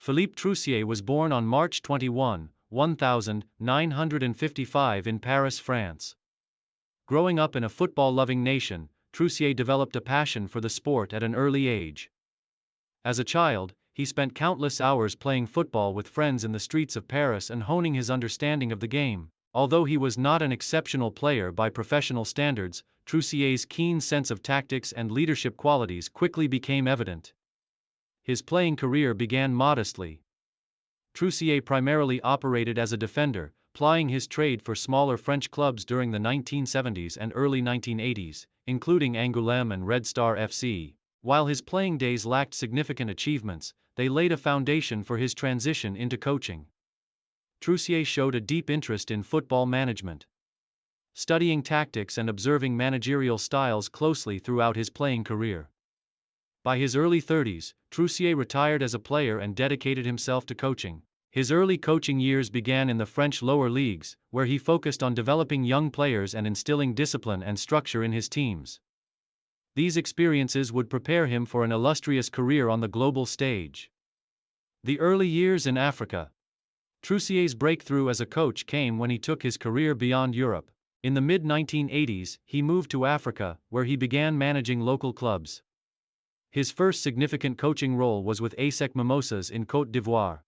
Philippe Troussier was born on March 21, 1955 in Paris, France. Growing up in a football-loving nation, Troussier developed a passion for the sport at an early age. As a child, he spent countless hours playing football with friends in the streets of Paris and honing his understanding of the game. Although he was not an exceptional player by professional standards, Troussier's keen sense of tactics and leadership qualities quickly became evident. His playing career began modestly. Troussier primarily operated as a defender, plying his trade for smaller French clubs during the 1970s and early 1980s, including Angoulême and Red Star FC. While his playing days lacked significant achievements, they laid a foundation for his transition into coaching. Troussier showed a deep interest in football management, studying tactics and observing managerial styles closely throughout his playing career. By his early 30s, Troussier retired as a player and dedicated himself to coaching. His early coaching years began in the French lower leagues, where he focused on developing young players and instilling discipline and structure in his teams. These experiences would prepare him for an illustrious career on the global stage. The early years in Africa. Troussier's breakthrough as a coach came when he took his career beyond Europe. In the mid-1980s, he moved to Africa, where he began managing local clubs. His first significant coaching role was with ASEC Mimosas in Côte d'Ivoire.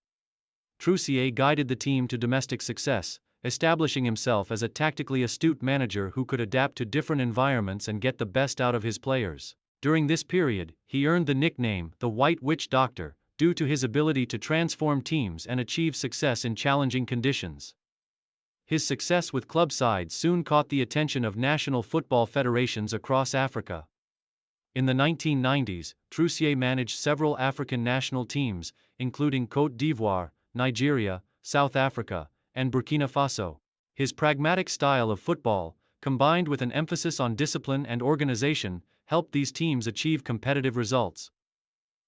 Troussier guided the team to domestic success, establishing himself as a tactically astute manager who could adapt to different environments and get the best out of his players. During this period, he earned the nickname the White Witch Doctor, due to his ability to transform teams and achieve success in challenging conditions. His success with club sides soon caught the attention of national football federations across Africa. In the 1990s, Troussier managed several African national teams, including Côte d'Ivoire, Nigeria, South Africa, and Burkina Faso. His pragmatic style of football, combined with an emphasis on discipline and organization, helped these teams achieve competitive results.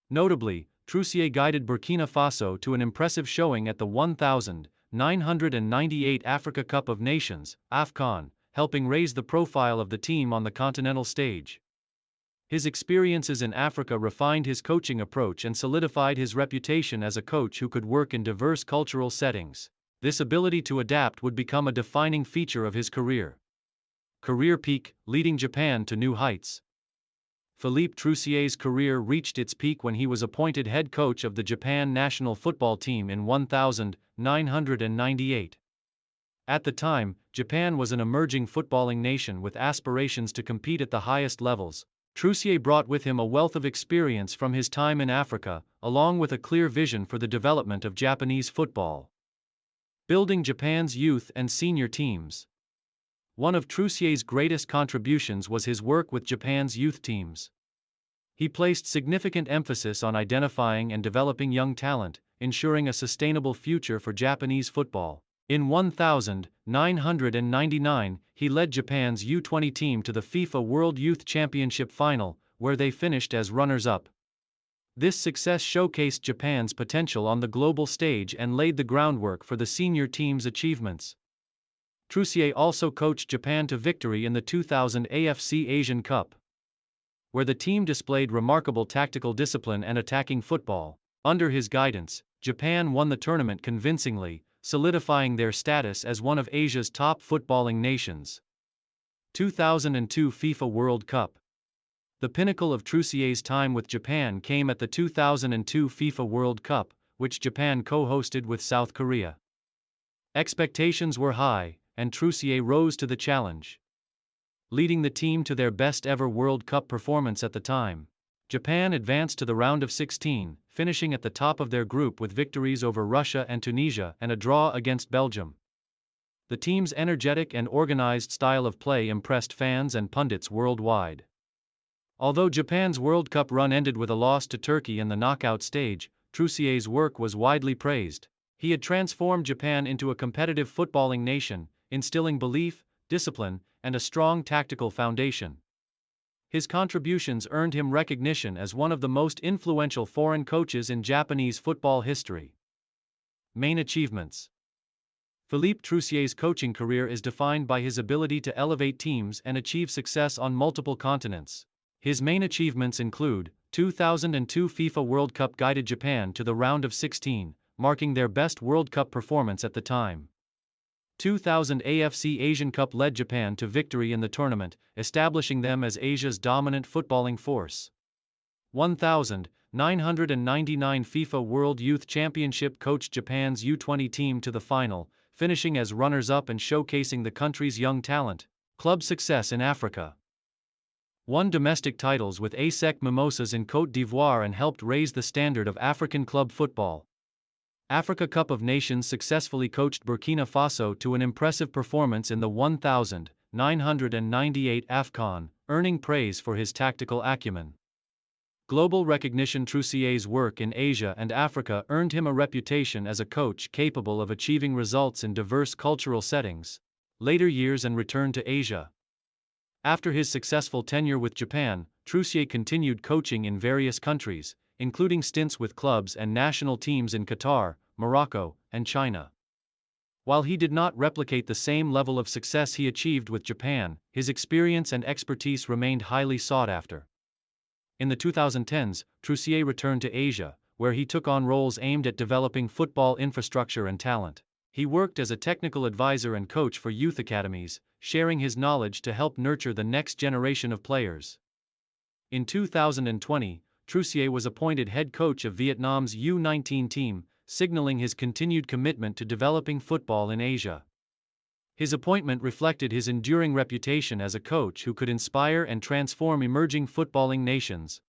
Notably, Troussier guided Burkina Faso to an impressive showing at the 1998 Africa Cup of Nations, AFCON, helping raise the profile of the team on the continental stage. His experiences in Africa refined his coaching approach and solidified his reputation as a coach who could work in diverse cultural settings. This ability to adapt would become a defining feature of his career. Career peak, leading Japan to new heights. Philippe Troussier's career reached its peak when he was appointed head coach of the Japan national football team in 1998. At the time, Japan was an emerging footballing nation with aspirations to compete at the highest levels. Troussier brought with him a wealth of experience from his time in Africa, along with a clear vision for the development of Japanese football. Building Japan's youth and senior teams. One of Troussier's greatest contributions was his work with Japan's youth teams. He placed significant emphasis on identifying and developing young talent, ensuring a sustainable future for Japanese football. In 1999, he led Japan's U20 team to the FIFA World Youth Championship final, where they finished as runners-up. This success showcased Japan's potential on the global stage and laid the groundwork for the senior team's achievements. Troussier also coached Japan to victory in the 2000 AFC Asian Cup, where the team displayed remarkable tactical discipline and attacking football. Under his guidance, Japan won the tournament convincingly, solidifying their status as one of Asia's top footballing nations. 2002 FIFA World Cup. The pinnacle of Troussier's time with Japan came at the 2002 FIFA World Cup, which Japan co-hosted with South Korea. Expectations were high, and Troussier rose to the challenge, leading the team to their best-ever World Cup performance at the time. Japan advanced to the round of 16, finishing at the top of their group with victories over Russia and Tunisia and a draw against Belgium. The team's energetic and organized style of play impressed fans and pundits worldwide. Although Japan's World Cup run ended with a loss to Turkey in the knockout stage, Troussier's work was widely praised. He had transformed Japan into a competitive footballing nation, instilling belief, discipline, and a strong tactical foundation. His contributions earned him recognition as one of the most influential foreign coaches in Japanese football history. Main achievements. Philippe Troussier's coaching career is defined by his ability to elevate teams and achieve success on multiple continents. His main achievements include 2002 FIFA World Cup guided Japan to the round of 16, marking their best World Cup performance at the time. 2000 AFC Asian Cup led Japan to victory in the tournament, establishing them as Asia's dominant footballing force. 1999 FIFA World Youth Championship coached Japan's U20 team to the final, finishing as runners-up and showcasing the country's young talent. Club success in Africa. Won domestic titles with ASEC Mimosas in Côte d'Ivoire and helped raise the standard of African club football. Africa Cup of Nations successfully coached Burkina Faso to an impressive performance in the 1998 AFCON, earning praise for his tactical acumen. Global recognition. Troussier's work in Asia and Africa earned him a reputation as a coach capable of achieving results in diverse cultural settings. Later years and return to Asia. After his successful tenure with Japan, Troussier continued coaching in various countries, including stints with clubs and national teams in Qatar, Morocco, and China. While he did not replicate the same level of success he achieved with Japan, his experience and expertise remained highly sought after. In the 2010s, Troussier returned to Asia, where he took on roles aimed at developing football infrastructure and talent. He worked as a technical advisor and coach for youth academies, sharing his knowledge to help nurture the next generation of players. In 2020, Troussier was appointed head coach of Vietnam's U19 team, signaling his continued commitment to developing football in Asia. His appointment reflected his enduring reputation as a coach who could inspire and transform emerging footballing nations.